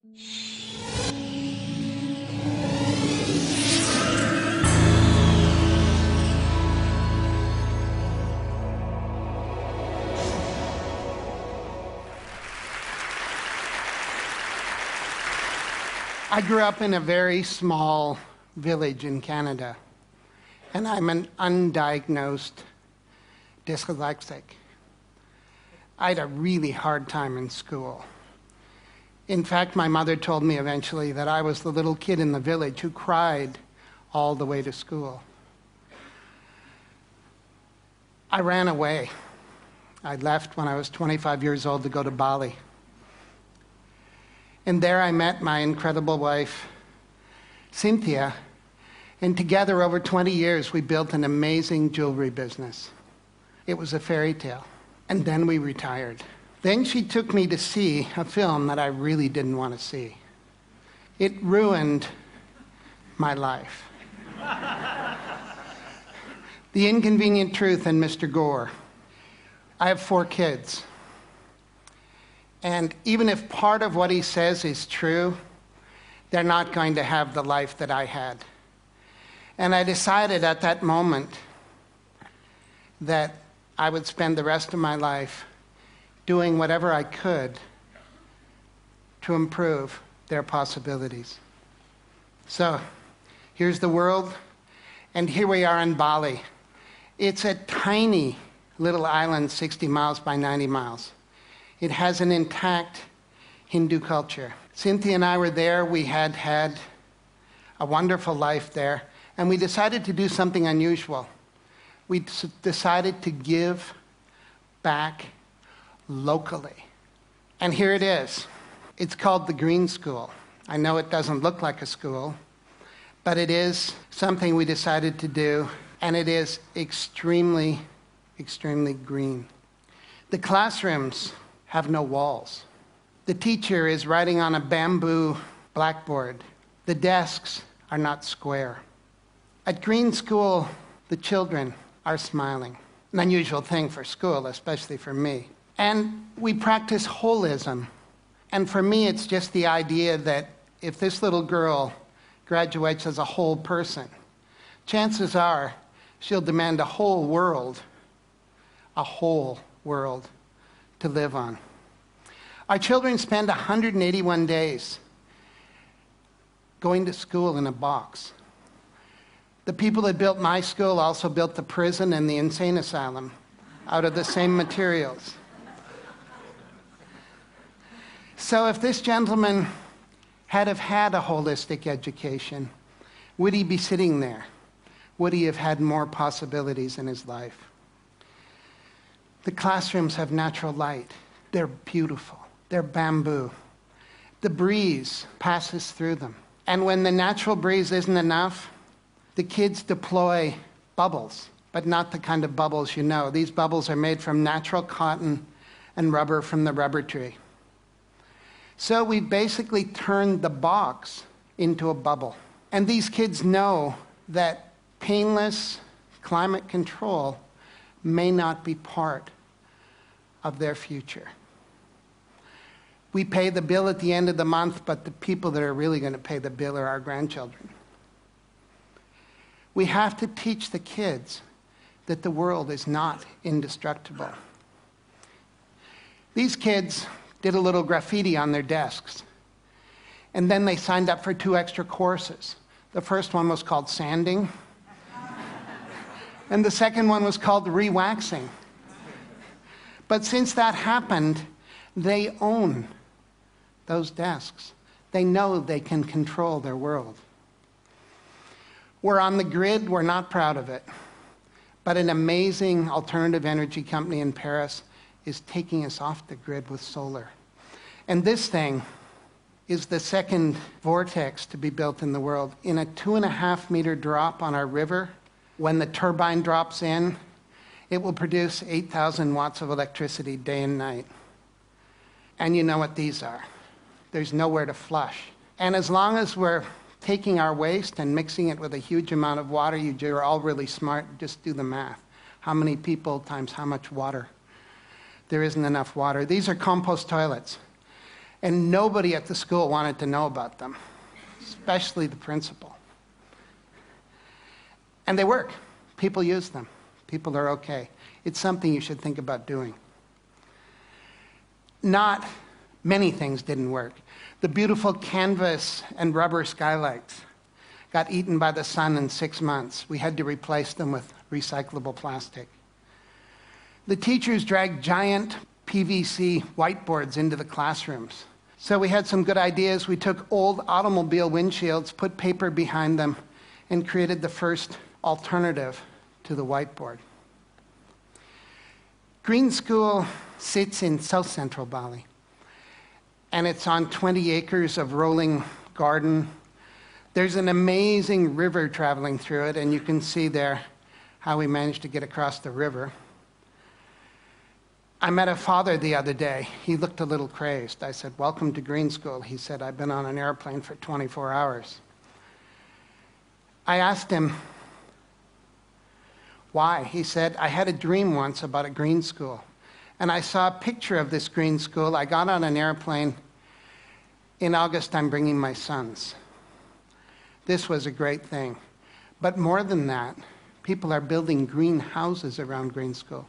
I grew up in a very small village in Canada, and I'm an undiagnosed dyslexic. I had a really hard time in school. In fact, my mother told me eventually that I was the little kid in the village who cried all the way to school. I ran away. I left when I was 25 years old to go to Bali. And there I met my incredible wife, Cynthia, and together over 20 years we built an amazing jewelry business. It was a fairy tale. And then we retired. Then she took me to see a film that I really didn't want to see. It ruined my life. The Inconvenient Truth and Mr. Gore. I have 4 kids. And even if part of what he says is true, they're not going to have the life that I had. And I decided at that moment that I would spend the rest of my life doing whatever I could to improve their possibilities. So here's the world, and here we are in Bali. It's a tiny little island, 60 miles by 90 miles. It has an intact Hindu culture. Cynthia and I were there. We had had a wonderful life there, and we decided to do something unusual. We decided to give back locally. And here it is. It's called the Green School. I know it doesn't look like a school, but it is something we decided to do, and it is extremely, extremely green. The classrooms have no walls. The teacher is writing on a bamboo blackboard. The desks are not square. At Green School, the children are smiling. An unusual thing for school, especially for me. And we practice holism. And for me, it's just the idea that if this little girl graduates as a whole person, chances are she'll demand a whole world to live on. Our children spend 181 days going to school in a box. The people that built my school also built the prison and the insane asylum out of the same materials. So if this gentleman had have had a holistic education, would he be sitting there? Would he have had more possibilities in his life? The classrooms have natural light. They're beautiful. They're bamboo. The breeze passes through them. And when the natural breeze isn't enough, the kids deploy bubbles, but not the kind of bubbles you know. These bubbles are made from natural cotton and rubber from the rubber tree. So we basically turned the box into a bubble. And these kids know that painless climate control may not be part of their future. We pay the bill at the end of the month, but the people that are really going to pay the bill are our grandchildren. We have to teach the kids that the world is not indestructible. These kids did a little graffiti on their desks, and then they signed up for 2 extra courses. The first one was called sanding, and the second one was called re-waxing. But since that happened, they own those desks. They know they can control their world. We're on the grid, we're not proud of it. But an amazing alternative energy company in Paris is taking us off the grid with solar. And this thing is the second vortex to be built in the world. In a 2.5 meter drop on our river, when the turbine drops in, it will produce 8,000 watts of electricity day and night. And you know what these are. There's nowhere to flush. And as long as we're taking our waste and mixing it with a huge amount of water, you're all really smart, just do the math. How many people times how much water? There isn't enough water. These are compost toilets. And nobody at the school wanted to know about them, especially the principal. And they work. People use them. People are okay. It's something you should think about doing. Not many things didn't work. The beautiful canvas and rubber skylights got eaten by the sun in 6 months. We had to replace them with recyclable plastic. The teachers dragged giant PVC whiteboards into the classrooms. So we had some good ideas. We took old automobile windshields, put paper behind them, and created the first alternative to the whiteboard. Green School sits in South Central Bali, and it's on 20 acres of rolling garden. There's an amazing river traveling through it, and you can see there how we managed to get across the river. I met a father the other day. He looked a little crazed. I said, "Welcome to Green School." He said, "I've been on an airplane for 24 hours. I asked him, why? He said, "I had a dream once about a green school. And I saw a picture of this green school. I got on an airplane. In August, I'm bringing my sons." This was a great thing. But more than that, people are building green houses around Green School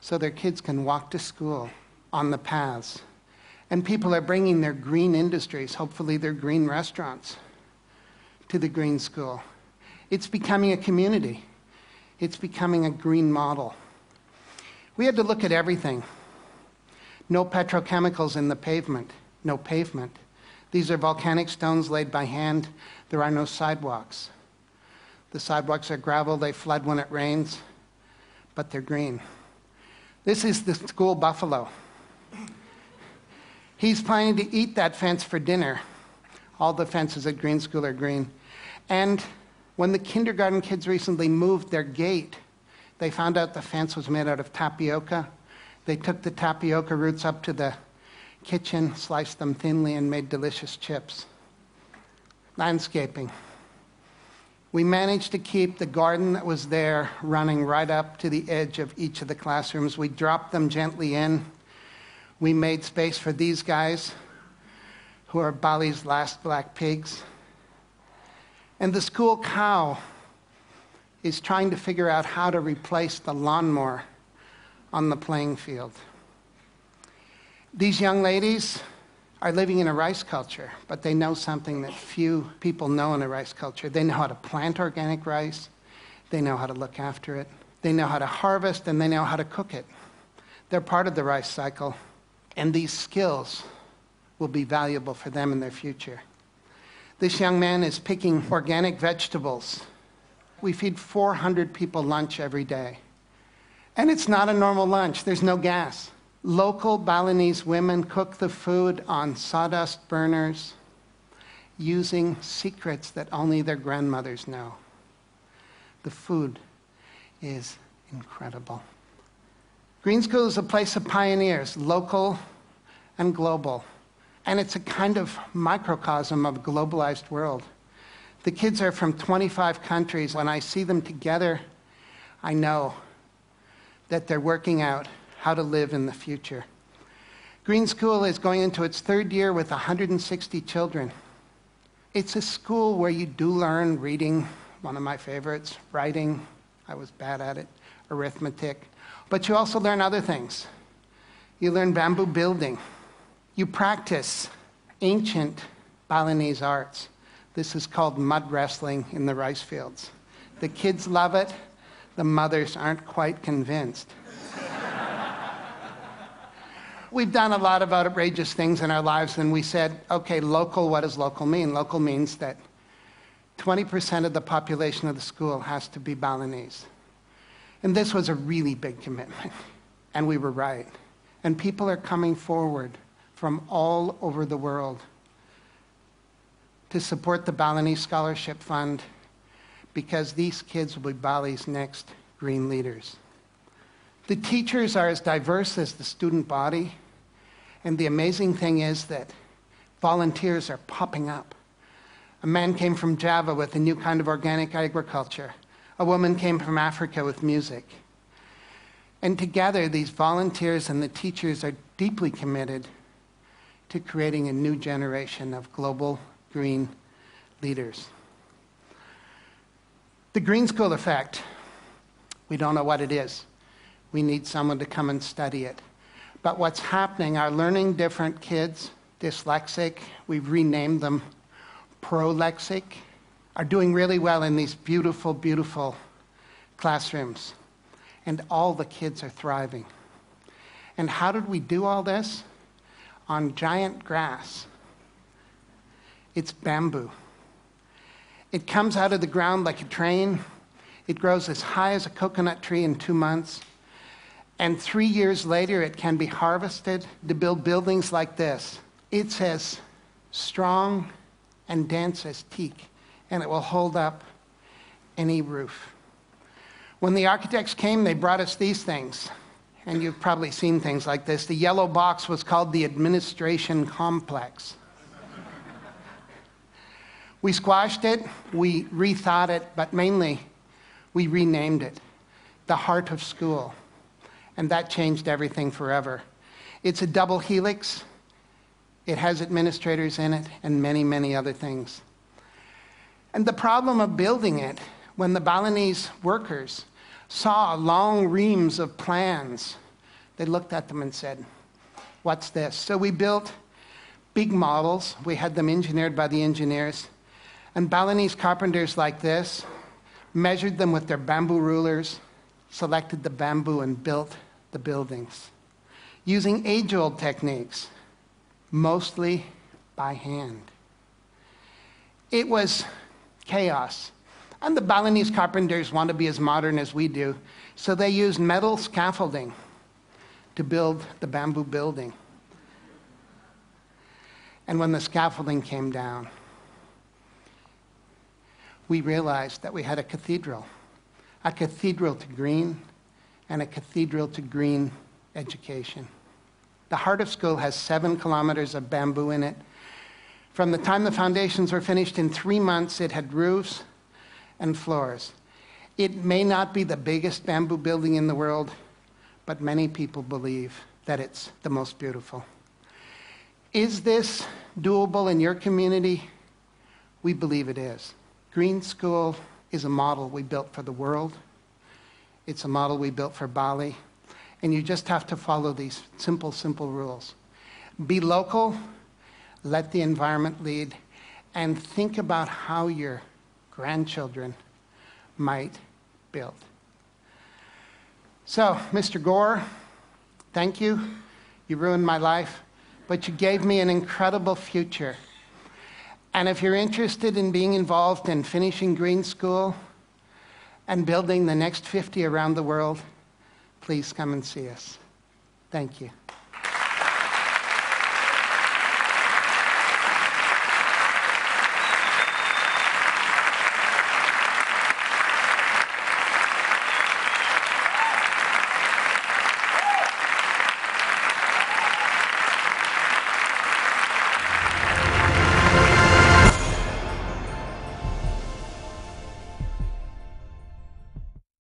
so their kids can walk to school on the paths. And people are bringing their green industries, hopefully their green restaurants, to the Green School. It's becoming a community. It's becoming a green model. We had to look at everything. No petrochemicals in the pavement. No pavement. These are volcanic stones laid by hand. There are no sidewalks. The sidewalks are gravel. They flood when it rains, but they're green. This is the school buffalo. He's planning to eat that fence for dinner. All the fences at Green School are green. And when the kindergarten kids recently moved their gate, they found out the fence was made out of tapioca. They took the tapioca roots up to the kitchen, sliced them thinly, and made delicious chips. Landscaping. We managed to keep the garden that was there running right up to the edge of each of the classrooms. We dropped them gently in. We made space for these guys, who are Bali's last black pigs. And the school cow is trying to figure out how to replace the lawnmower on the playing field. These young ladies are living in a rice culture, but they know something that few people know in a rice culture. They know how to plant organic rice. They know how to look after it. They know how to harvest, and they know how to cook it. They're part of the rice cycle, and these skills will be valuable for them in their future. This young man is picking organic vegetables. We feed 400 people lunch every day. And it's not a normal lunch. There's no gas. Local Balinese women cook the food on sawdust burners using secrets that only their grandmothers know. The food is incredible. Green School is a place of pioneers, local and global. And it's a kind of microcosm of a globalized world. The kids are from 25 countries. When I see them together, I know that they're working out how to live in the future. Green School is going into its 3rd year with 160 children. It's a school where you do learn reading, one of my favorites, writing, I was bad at it, arithmetic, but you also learn other things. You learn bamboo building. You practice ancient Balinese arts. This is called mud wrestling in the rice fields. The kids love it. The mothers aren't quite convinced. We've done a lot of outrageous things in our lives, and we said, okay, local, what does local mean? Local means that 20% of the population of the school has to be Balinese. And this was a really big commitment, and we were right. And people are coming forward from all over the world to support the Balinese Scholarship Fund, because these kids will be Bali's next green leaders. The teachers are as diverse as the student body, and the amazing thing is that volunteers are popping up. A man came from Java with a new kind of organic agriculture. A woman came from Africa with music. And together, these volunteers and the teachers are deeply committed to creating a new generation of global green leaders. The green school effect, we don't know what it is. We need someone to come and study it. But what's happening, our learning different kids, dyslexic, we've renamed them prolexic, are doing really well in these beautiful, beautiful classrooms. And all the kids are thriving. And how did we do all this? On giant grass. It's bamboo. It comes out of the ground like a train. It grows as high as a coconut tree in 2 months. And 3 years later, it can be harvested to build buildings like this. It's as strong and dense as teak, and it will hold up any roof. When the architects came, they brought us these things. And you've probably seen things like this. The yellow box was called the administration complex. We squashed it, we rethought it, but mainly we renamed it the heart of school. And that changed everything forever. It's a double helix. It has administrators in it and many, many other things. And the problem of building it, when the Balinese workers saw long reams of plans, they looked at them and said, what's this? So we built big models. We had them engineered by the engineers. And Balinese carpenters like this measured them with their bamboo rulers, selected the bamboo and built the buildings using age-old techniques, mostly by hand. It was chaos. And the Balinese carpenters want to be as modern as we do, so they used metal scaffolding to build the bamboo building. And when the scaffolding came down, we realized that we had a cathedral to green, and a cathedral to green education. The heart of school has 7 kilometers of bamboo in it. From the time the foundations were finished, in 3 months, it had roofs and floors. It may not be the biggest bamboo building in the world, but many people believe that it's the most beautiful. Is this doable in your community? We believe it is. Green School is a model we built for the world. It's a model we built for Bali. And you just have to follow these simple, simple rules. Be local, let the environment lead, and think about how your grandchildren might build. So, Mr. Gore, thank you. You ruined my life, but you gave me an incredible future. And if you're interested in being involved in finishing Green School and building the next 50 around the world, please come and see us. Thank you.